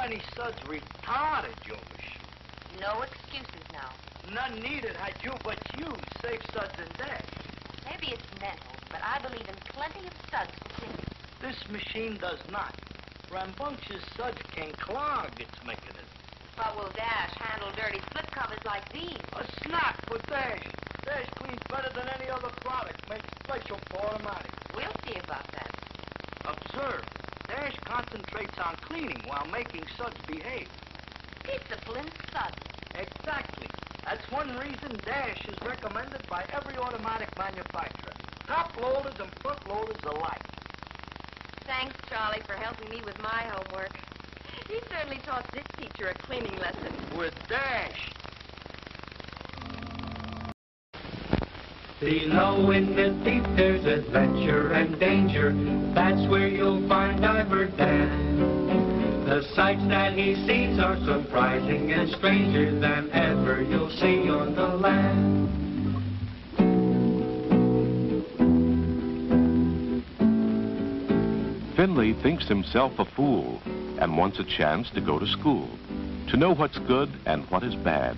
Granny Sud's retarded, your machine. No excuses now. None needed had you but you save Suds and Dash. Maybe it's mental, but I believe in plenty of Suds for cleaning. This machine does not. Rambunctious Suds can clog its mechanism. But will Dash handle dirty slip covers like these? A snack for Dash. Dash cleans better than any other product. Makes special for automatic. We'll see about that. Observe. Dash concentrates on cleaning while making Suds behave. Disciplined Suds. Exactly. That's one reason Dash is recommended by every automatic manufacturer. Top loaders and front loaders alike. Thanks, Charlie, for helping me with my homework. He certainly taught this teacher a cleaning lesson. With Dash. Below in the deep there's adventure and danger. That's where you'll find Diver Dan. The sights that he sees are surprising and stranger than ever you'll see on the land. Finley thinks himself a fool and wants a chance to go to school, to know what's good and what is bad,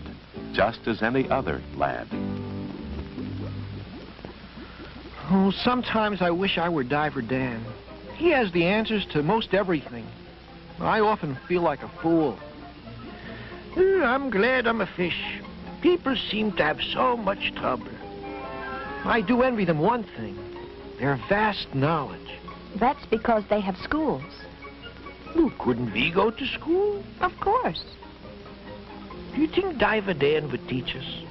just as any other lad. Oh, sometimes I wish I were Diver Dan. He has the answers to most everything. I often feel like a fool. I'm glad I'm a fish. People seem to have so much trouble. I do envy them one thing, their vast knowledge. That's because they have schools. Well, couldn't we go to school? Of course. Do you think Diver Dan would teach us?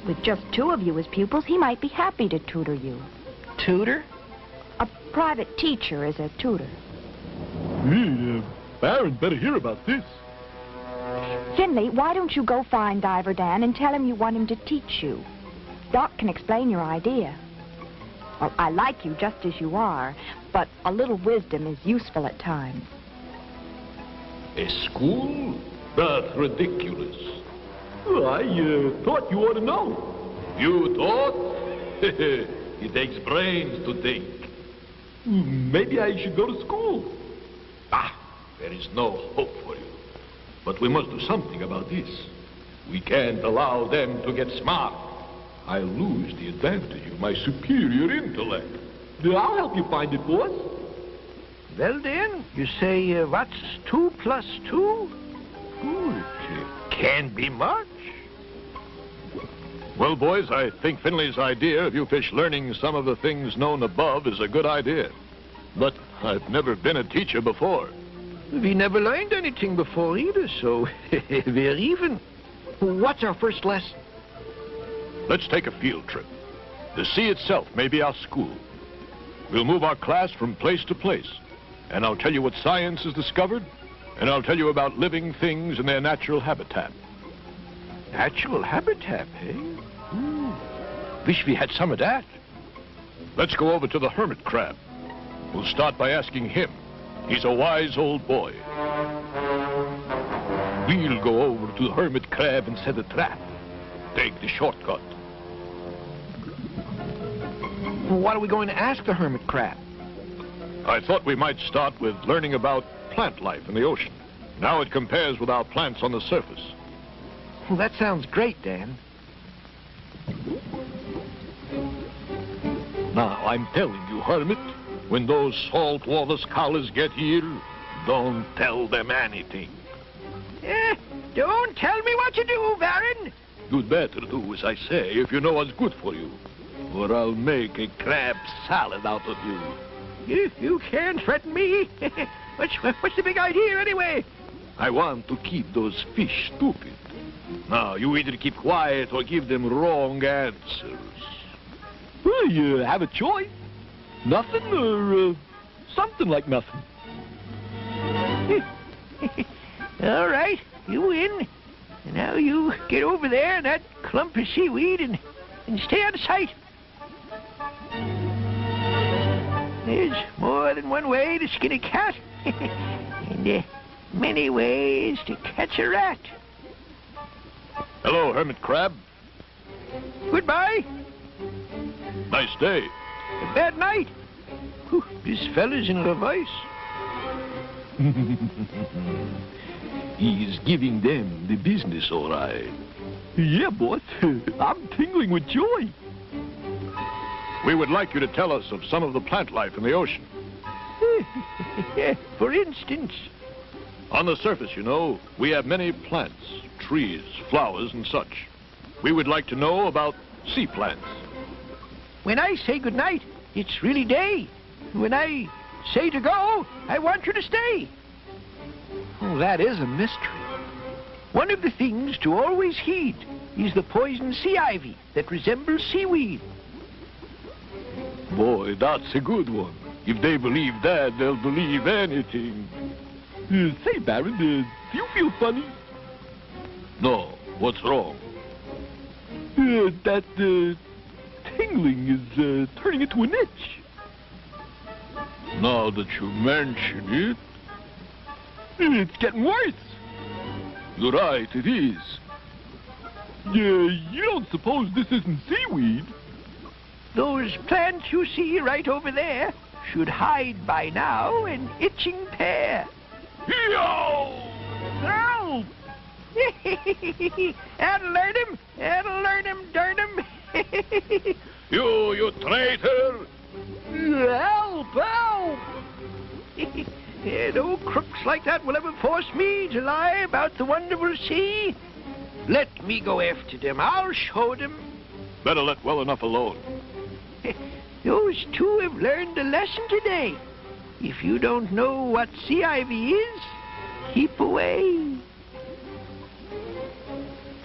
With just 2 of you as pupils, he might be happy to tutor you. Tutor? A private teacher is a tutor. Baron better hear about this. Finley, why don't you go find Diver Dan and tell him you want him to teach you? Doc can explain your idea. Well, I like you just as you are, but a little wisdom is useful at times. A school? That's ridiculous. I thought you ought to know. You thought? It takes brains to think. Maybe I should go to school. There is no hope for you. But we must do something about this. We can't allow them to get smart. I'll lose the advantage of my superior intellect. I'll help you find it, boss. Well, then, you say, what's 2 plus 2? It can't be much. Well, boys, I think Finley's idea of you fish learning some of the things known above is a good idea. But I've never been a teacher before. We never learned anything before either, so we're even. What's our first lesson? Let's take a field trip. The sea itself may be our school. We'll move our class from place to place, and I'll tell you what science has discovered, and I'll tell you about living things in their natural habitat. Natural habitat, eh? Wish we had some of that. Let's go over to the hermit crab. We'll start by asking him. He's a wise old boy. We'll go over to the hermit crab and set a trap. Take the shortcut. What are we going to ask the hermit crab? I thought we might start with learning about plant life in the ocean. How it compares with our plants on the surface. Well, that sounds great, Dan. Now, I'm telling you, Hermit, when those saltwater scholars get here, don't tell them anything. Don't tell me what to do, Baron. You'd better do as I say if you know what's good for you, or I'll make a crab salad out of you. You can't threaten me. What's the big idea, anyway? I want to keep those fish stupid. Now, you either keep quiet or give them wrong answers. Well, you have a choice. Nothing or something like nothing. All right, you win. And now you get over there in that clump of seaweed and stay out of sight. There's more than one way to skin a cat, and many ways to catch a rat. Hello, Hermit Crab. Goodbye. Nice day. A bad night. Whew, this fella's in reverse. He's giving them the business, all right. Yeah, boss. I'm tingling with joy. We would like you to tell us of some of the plant life in the ocean. For instance? On the surface, you know, we have many plants, trees, flowers, and such. We would like to know about sea plants. When I say goodnight, it's really day. When I say to go, I want you to stay. Oh, that is a mystery. One of the things to always heed is the poison sea ivy that resembles seaweed. Boy, that's a good one. If they believe that, they'll believe anything. Say, Baron, do you feel funny? No. What's wrong? That tingling is turning into an itch. Now that you mention it... It's getting worse. You're right, it is. You don't suppose this isn't seaweed? Those plants you see right over there should hide by now an itching pair. Yo! Help! That'll learn him, darn him. You traitor! Help! No crooks like that will ever force me to lie about the wonderful sea. Let me go after them. I'll show them. Better let well enough alone. Those two have learned a lesson today. If you don't know what sea ivy is, keep away.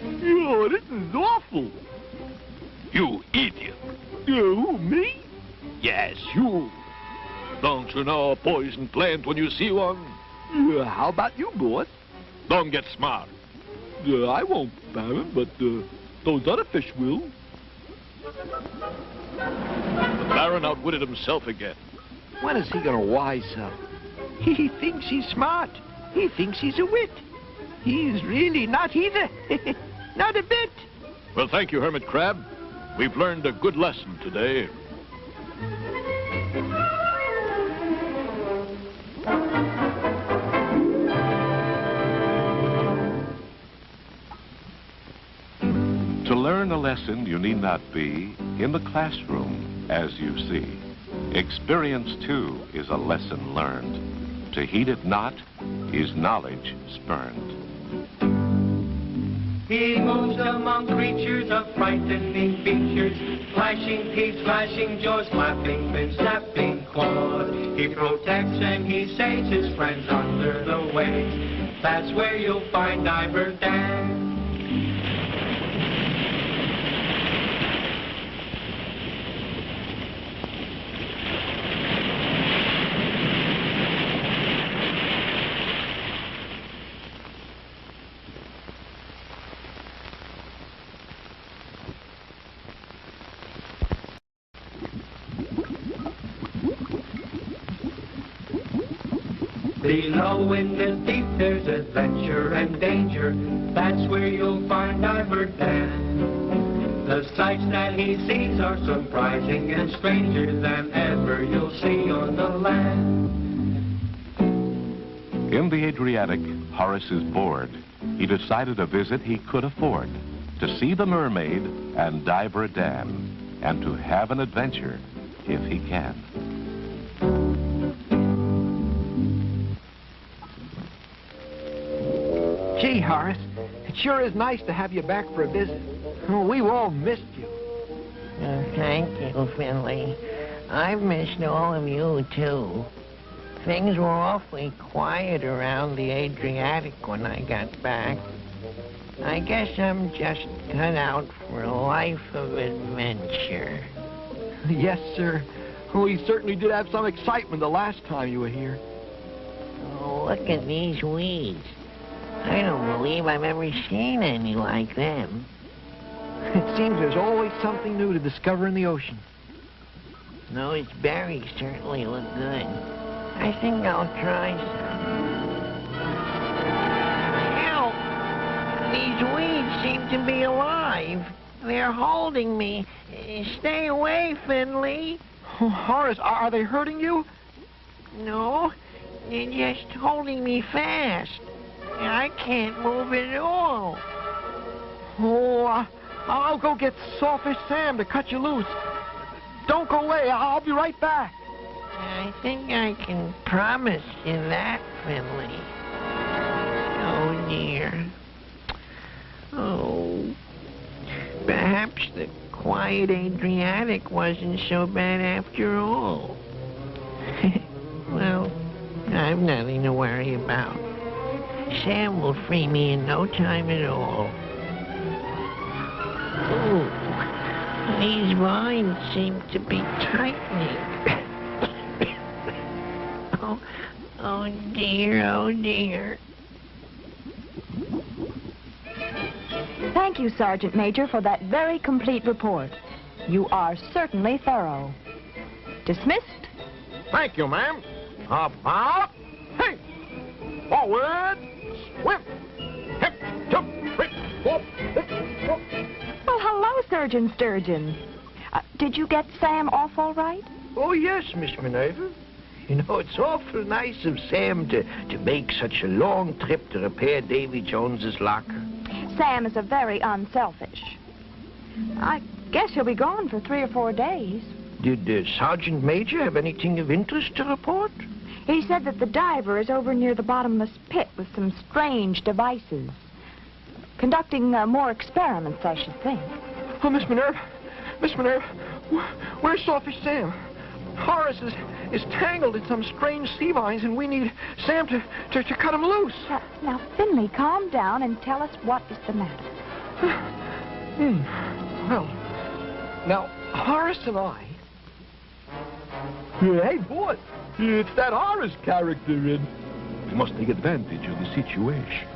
Oh, this is awful. You idiot. Who, me? Yes, you. Don't you know a poison plant when you see one? How about you, boss? Don't get smart. I won't, Baron, but those other fish will. The Baron outwitted himself again. When is he going to wise up? He thinks he's smart. He thinks he's a wit. He's really not either. Not a bit. Well, thank you, Hermit Crab. We've learned a good lesson today. To learn a lesson, you need not be in the classroom, as you see. Experience, too, is a lesson learned. To heed it not is knowledge spurned. He moves among creatures of frightening features, flashing teeth, flashing jaws, flapping fins, snapping claws. He protects and he saves his friends under the waves. That's where you'll find Diver Dan. Below in the deep there's adventure and danger. That's where you'll find Diver Dan. The sights that he sees are surprising and stranger than ever you'll see on the land. In the Adriatic, Horace is bored. He decided a visit he could afford, to see the mermaid and Diver Dan, and to have an adventure if he can. Gee, Horace, it sure is nice to have you back for a visit. Oh, we've all missed you. Thank you, Finley. I've missed all of you, too. Things were awfully quiet around the Adriatic when I got back. I guess I'm just cut out for a life of adventure. Yes, sir. We certainly did have some excitement the last time you were here. Oh, look at these weeds. I don't believe I've ever seen any like them. It seems there's always something new to discover in the ocean. Those berries certainly look good. I think I'll try some. Help! These weeds seem to be alive. They're holding me. Stay away, Finley. Oh, Horace, are they hurting you? No, You're just holding me fast. I can't move at all. Oh, I'll go get Sawfish Sam to cut you loose. Don't go away. I'll be right back. I think I can promise you that, Finley. Oh, dear. Oh. Perhaps the quiet Adriatic wasn't so bad after all. Well, I've nothing to worry about. Sam will free me in no time at all. Oh, these vines seem to be tightening. Oh dear, oh dear. Thank you, Sergeant Major, for that very complete report. You are certainly thorough. Dismissed. Thank you, ma'am. About. Hey! Forward. Swim. Hip, jump, break, whoop, hip, whoop. Well, hello, Surgeon Sturgeon. Did you get Sam off all right? Oh, yes, Miss Minerva. You know, it's awful nice of Sam to make such a long trip to repair Davy Jones's locker. Sam is a very unselfish. I guess he'll be gone for 3 or 4 days. Did Sergeant Major have anything of interest to report? He said that the diver is over near the bottomless pit with some strange devices. Conducting more experiments, I should think. Oh, Miss Minerva, where's Sawfish Sam? Horace is tangled in some strange sea vines, and we need Sam to cut him loose. Now, Finley, calm down and tell us what is the matter. Well, now, Horace and I... Hey, boy, it's that Horace character, and we must take advantage of the situation.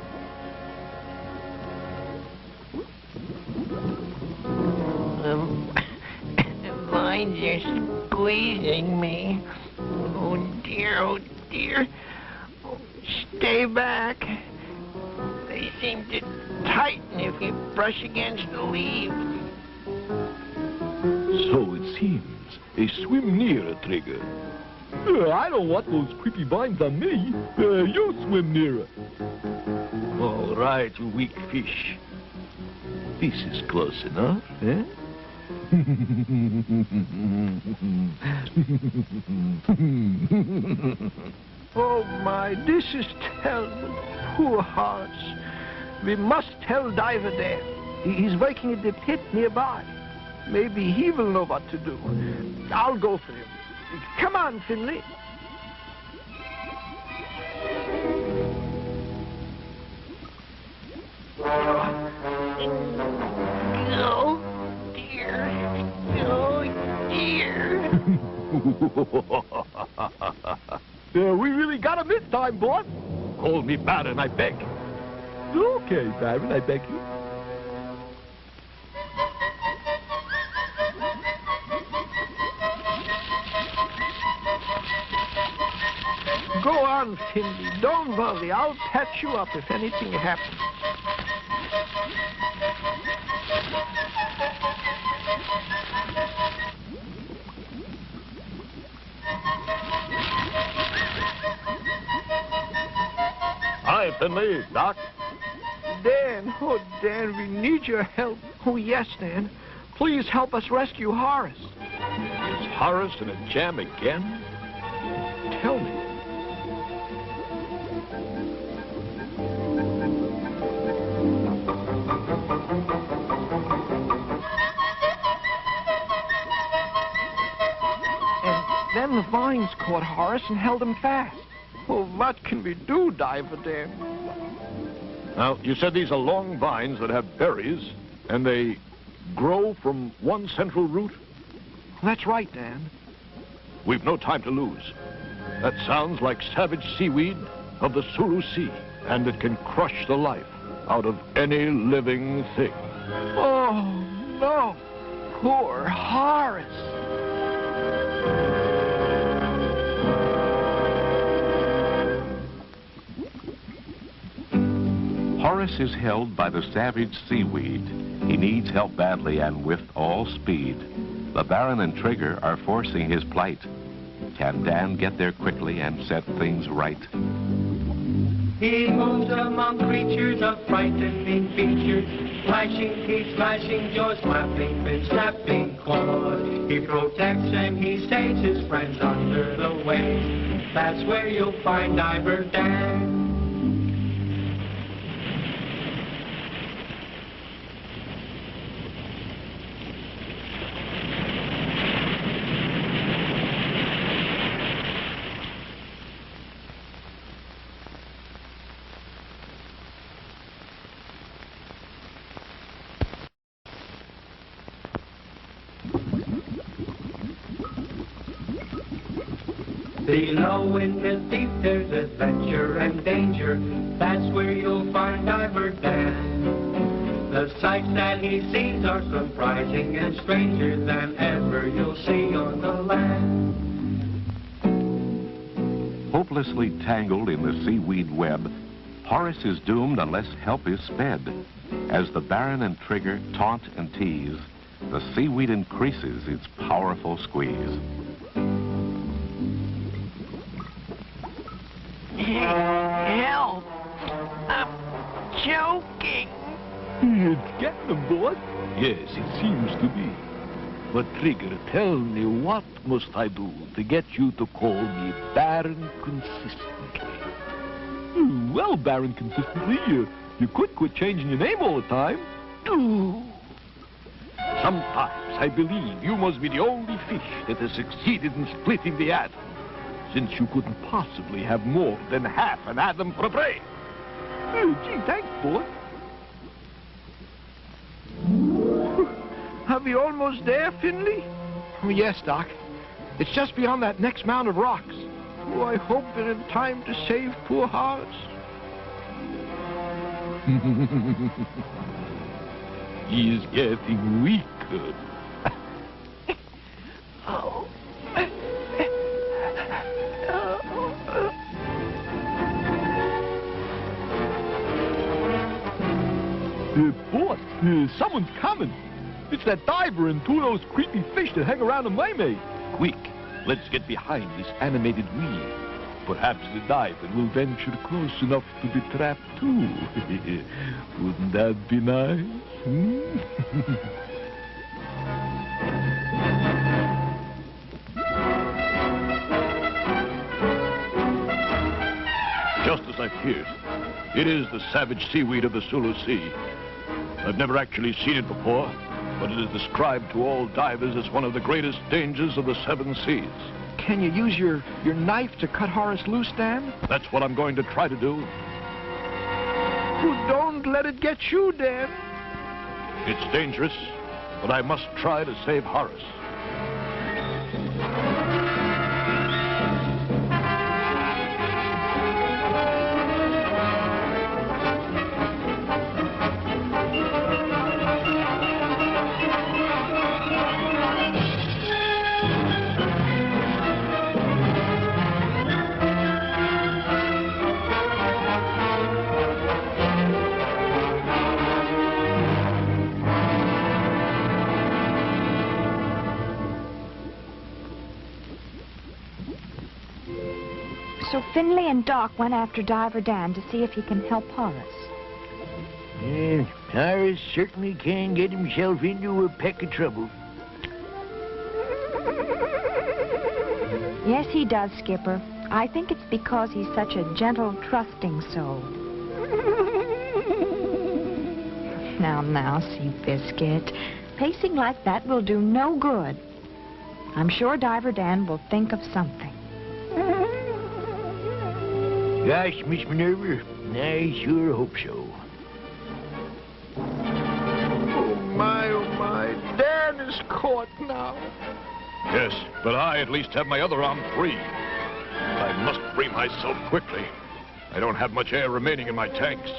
The vines are squeezing me. Oh, dear, oh, dear. Oh, stay back. They seem to tighten if you brush against the leaves. So it seems. A swim nearer, Trigger. I don't want those creepy vines on me. You swim nearer. All right, you weak fish. This is close enough, eh? Oh, my, this is terrible. Poor Horace. We must tell Diver Dan. He's working at the pit nearby. Maybe he will know what to do. I'll go for him. Come on, Finley. Oh, dear. Oh, dear. We really got him this time, boss. Call me Baron, I beg. Okay, Baron, I beg you. Go on, Finley. Don't worry. I'll patch you up if anything happens. Hi, Finley. Doc? Dan, oh, Dan, we need your help. Oh, yes, Dan. Please help us rescue Horace. Is Horace in a jam again? Tell me. Then the vines caught Horace and held him fast. Well, what can we do, Diver Dan? Now, you said these are long vines that have berries, and they grow from one central root? That's right, Dan. We've no time to lose. That sounds like savage seaweed of the Sulu Sea, and it can crush the life out of any living thing. Oh, no. Poor Horace. Horace is held by the savage seaweed. He needs help badly and with all speed. The Baron and Trigger are forcing his plight. Can Dan get there quickly and set things right? He moves among creatures of frightening features, flashing teeth, slashing jaws, flapping fins, snapping claws. He protects and he saves his friends under the waves. That's where you'll find Diver Dan. Below in the deep there's adventure and danger. That's where you'll find Diver Dan. The sights that he sees are surprising and stranger than ever you'll see on the land. Hopelessly tangled in the seaweed web, Horace is doomed unless help is sped. As the Baron and Trigger taunt and tease, the seaweed increases its powerful squeeze. Help! I'm choking. It's getting them, boy. Yes, it seems to be. But Trigger, tell me, what must I do to get you to call me Baron consistently? Well, Baron consistently, you could quit changing your name all the time. Sometimes I believe you must be the only fish that has succeeded in splitting the atom, since you couldn't possibly have more than half an atom for a brain. Gee, thanks, boy. Are we almost there, Finley? Oh, yes, Doc. It's just beyond that next mound of rocks. Oh, I hope we're in time to save poor Horace. He is getting weaker. Oh. Boss, someone's coming. It's that diver and two of those creepy fish that hang around the mermaid. Quick, let's get behind this animated wheel. Perhaps the diver will venture close enough to be trapped too. Wouldn't that be nice? Just as I feared. It is the savage seaweed of the Sulu Sea. I've never actually seen it before, but it is described to all divers as one of the greatest dangers of the seven seas. Can you use your knife to cut Horace loose, Dan? That's what I'm going to try to do. Oh, don't let it get you, Dan. It's dangerous, but I must try to save Horace. So Finley and Doc went after Diver Dan to see if he can help Horace. Horace certainly can get himself into a peck of trouble. Yes, he does, Skipper. I think it's because he's such a gentle, trusting soul. Now, Seabiscuit. Pacing like that will do no good. I'm sure Diver Dan will think of something. Gosh, Miss Minerva, I sure hope so. Oh, my. Dan is caught now. Yes, but I at least have my other arm free. I must free myself quickly. I don't have much air remaining in my tanks.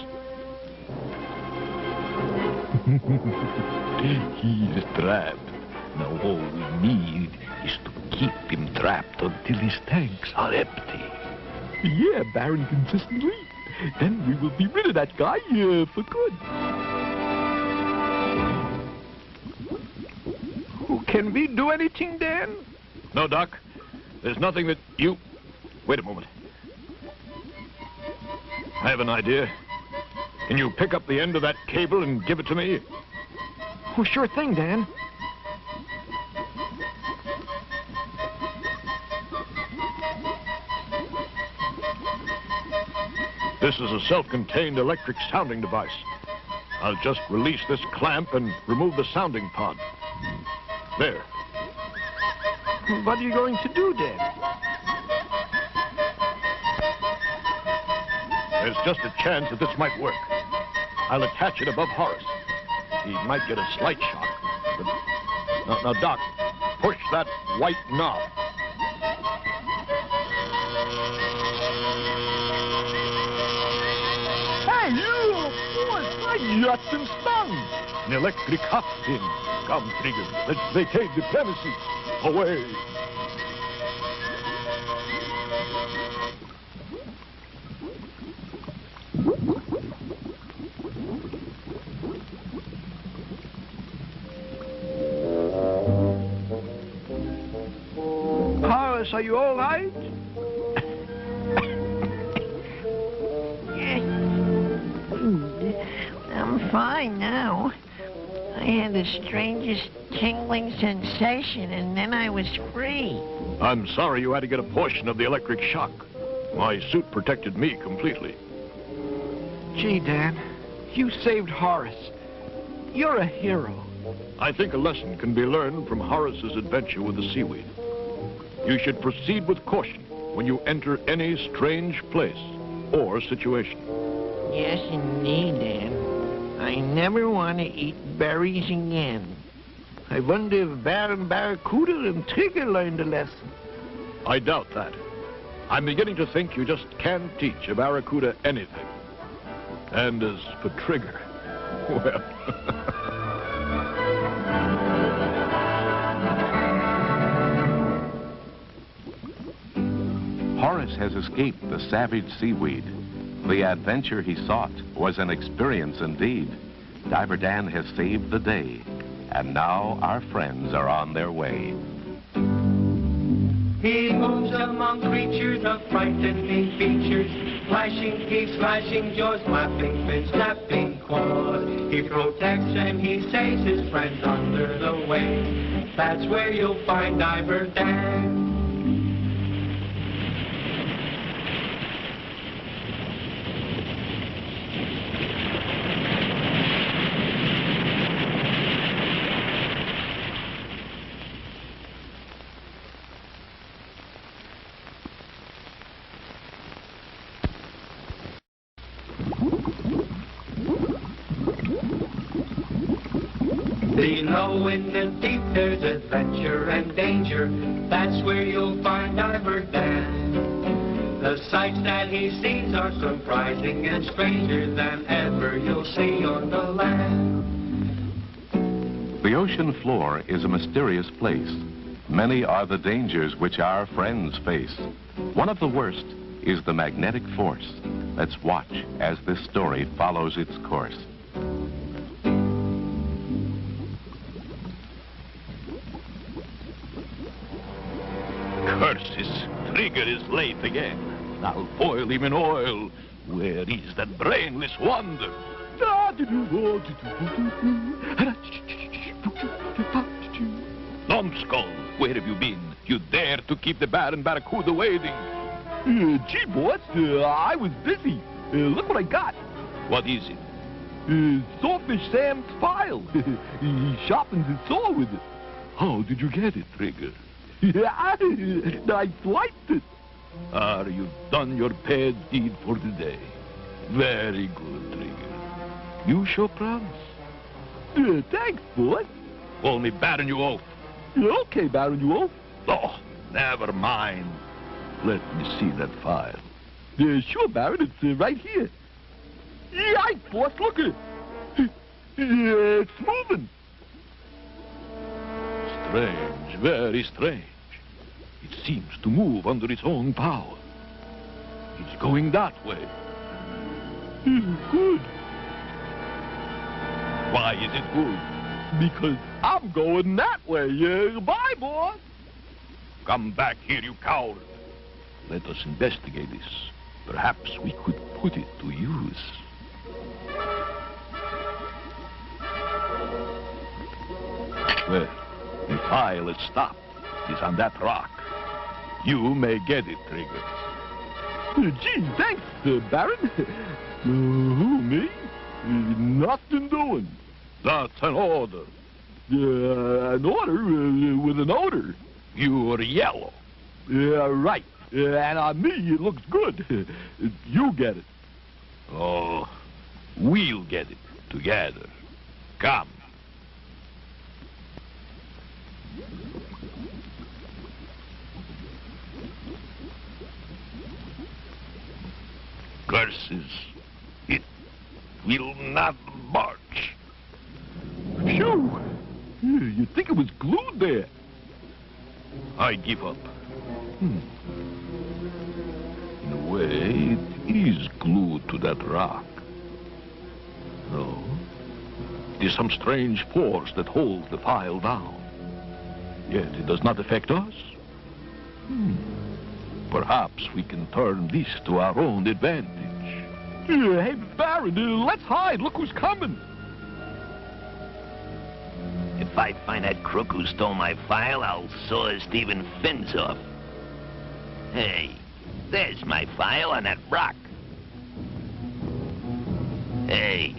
He's trapped. Now all we need is to keep him trapped until his tanks are empty. Yeah, Baron consistently. Then we will be rid of that guy for good. Oh, can we do anything, Dan? No, Doc. There's nothing that you... Wait a moment. I have an idea. Can you pick up the end of that cable and give it to me? Oh, sure thing, Dan. This is a self-contained electric sounding device. I'll just release this clamp and remove the sounding pod. There. What are you going to do, Dan? There's just a chance that this might work. I'll attach it above Horace. He might get a slight shock. But... Now, Doc, push that white knob. Hey, you! My yacht's been stung! An electric hot pin. Come, Trigger. Let's vacate the premises. Away. Horace, are you all right? I'm fine now. I had the strangest tingling sensation, and then I was free. I'm sorry you had to get a portion of the electric shock. My suit protected me completely. Gee, Dan, you saved Horace. You're a hero. I think a lesson can be learned from Horace's adventure with the seaweed. You should proceed with caution when you enter any strange place or situation. Yes, indeed, Dan. I never want to eat berries again. I wonder if Baron Barracuda and Trigger learned a lesson. I doubt that. I'm beginning to think you just can't teach a barracuda anything. And as for Trigger, well... Horace has escaped the savage seaweed. The adventure he sought was an experience indeed. Diver Dan has saved the day, and now our friends are on their way. He moves among creatures of frightening features, flashing teeth, slashing jaws, flapping fins, snapping claws. He protects and he saves his friends under the waves. That's where you'll find Diver Dan. Below in the deep there's adventure and danger. That's where you'll find Diver Dan. The sights that he sees are surprising and stranger than ever you'll see on the land. The ocean floor is a mysterious place. Many are the dangers which our friends face. One of the worst is the magnetic force. Let's watch as this story follows its course. Curses! Trigger is late again. I'll boil him in oil. Where is that brainless wonder? Numbskull, where have you been? You dare to keep the Baron Barracuda waiting? Gee, boss, I was busy. Look what I got. What is it? Sawfish Sam's file. He sharpens his saw with it. How did you get it, Trigger? Yeah, I swiped it. Are you done your bad deed for the day? Very good, Trigger. You show promise. Thanks, boss. Call me Baron, you oaf. Okay, Baron, you oaf. Oh, never mind. Let me see that file. Sure, Baron, it's right here. Yikes, boss, look at it. It's moving. Strange, very strange. It seems to move under its own power. It's going that way. Good. Why is it good? Because I'm going that way. Bye, boss. Come back here, you coward. Let us investigate this. Perhaps we could put it to use. Well, the file is stopped. It's on that rock. You may get it, Trigger. Gee, thanks, Baron. Who, me? Nothing doing. That's an order. An order with an odor. You're yellow. Right. And on me, it looks good. You get it. Oh, we'll get it together. Come. Curses. It will not march. Phew! You'd think it was glued there. I give up. In a way, it is glued to that rock. No. It is some strange force that holds the file down. Yet it does not affect us. Perhaps we can turn this to our own advantage. Hey, Baron, let's hide. Look who's coming. If I find that crook who stole my file, I'll saw his Stephen fins off. Hey, there's my file on that rock. Hey,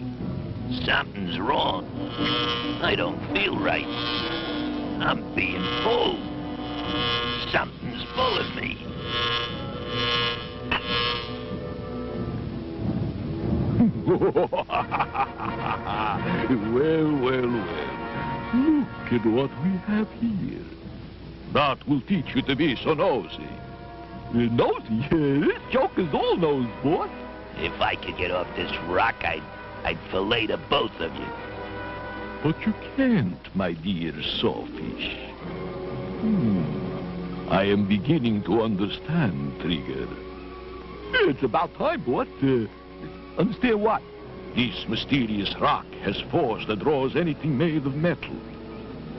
something's wrong. I don't feel right. I'm being pulled. Something's pulling me. Well. Look at what we have here. That will teach you to be so nosy. Nosy? This joke is all nose, boy. If I could get off this rock, I'd fillet the both of you. But you can't, my dear sawfish. I am beginning to understand, Trigger. It's about time, boy. Understand what? This mysterious rock has force that draws anything made of metal.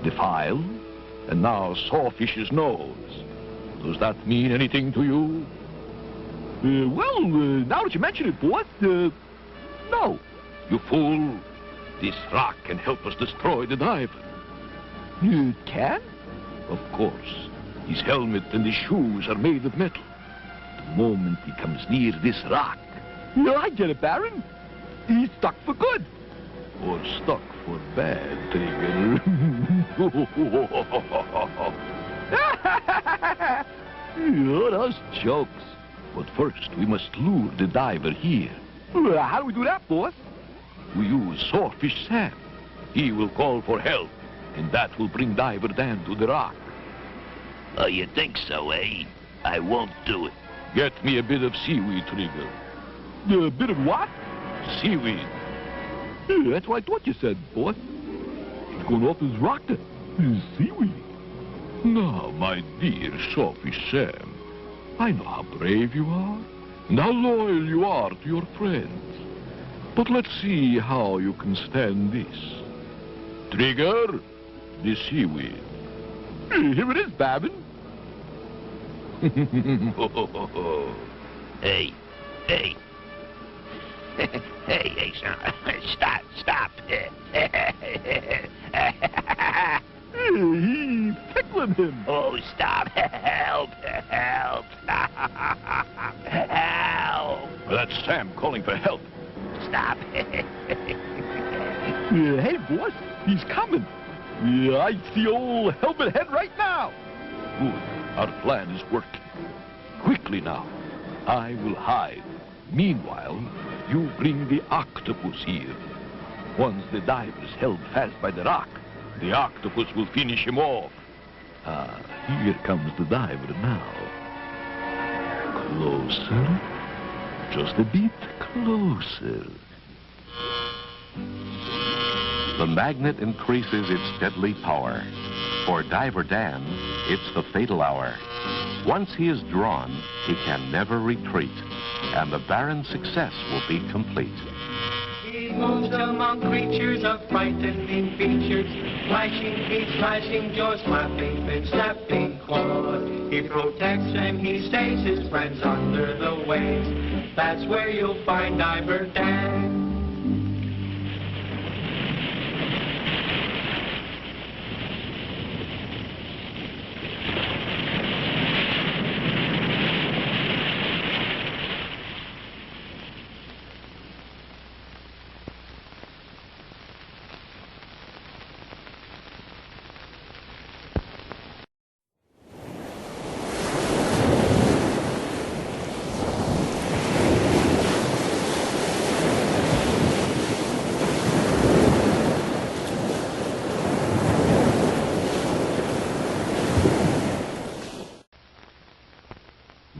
The file, and now Sawfish's nose. Does that mean anything to you? Well, now that you mention it, boy, no. You fool. This rock can help us destroy the diver. It can? Of course. His helmet and his shoes are made of metal. The moment he comes near this rock... Yeah, I get it, Baron. He's stuck for good. Or stuck for bad, Trigger. Those jokes. But first, we must lure the diver here. How do we do that, boss? We use Sawfish Sam. He will call for help, and that will bring Diver Dan to the rock. Oh, you think so, eh? I won't do it. Get me a bit of seaweed, Trigger. A bit of what? Seaweed. Yeah, that's what I thought you said, boss. He's going off his rocker. Seaweed. Now, my dear Sawfish Sam, I know how brave you are, and how loyal you are to your friends. But let's see how you can stand this. Trigger, the seaweed. Here it is, Babin. Hey. Hey, stop. He's tickling him. Oh, stop. Help. Help. That's Sam calling for help. Stop. Hey, boss, he's coming. Yeah, I see old helmet head right now. Good. Our plan is working. Quickly now. I will hide. Meanwhile, you bring the octopus here. Once the diver is held fast by the rock, the octopus will finish him off. Here comes the diver now. Closer. Just a bit closer. The magnet increases its deadly power. For Diver Dan, it's the fatal hour. Once he is drawn, he can never retreat, and the Baron's success will be complete. He moves among creatures of frightening features, flashing feet, slashing jaws, flapping and snapping claws. He protects and he stays his friends under the waves. That's where you'll find Diver Dan.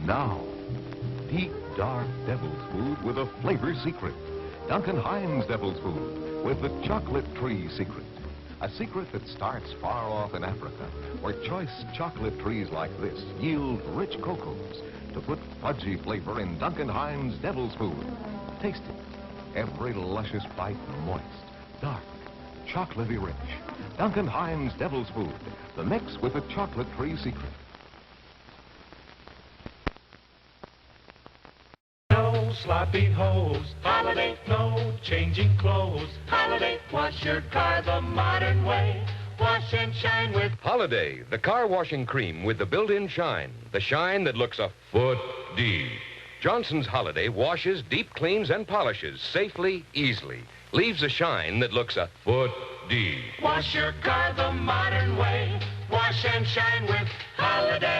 Now, deep, dark devil's food with a flavor secret. Duncan Hines Devil's Food with the chocolate tree secret. A secret that starts far off in Africa, where choice chocolate trees like this yield rich cocos to put fudgy flavor in Duncan Hines Devil's Food. Taste it. Every luscious bite moist, dark, chocolatey rich. Duncan Hines Devil's Food, the mix with the chocolate tree secret. No sloppy hose, holiday, no changing clothes. Holiday, wash your car the modern way. Wash and shine with Holiday, the car washing cream with the built-in shine. The shine that looks a foot deep. Johnson's Holiday washes, deep cleans, and polishes safely, easily. Leaves a shine that looks a foot deep. Wash your car the modern way. Wash and shine with Holiday.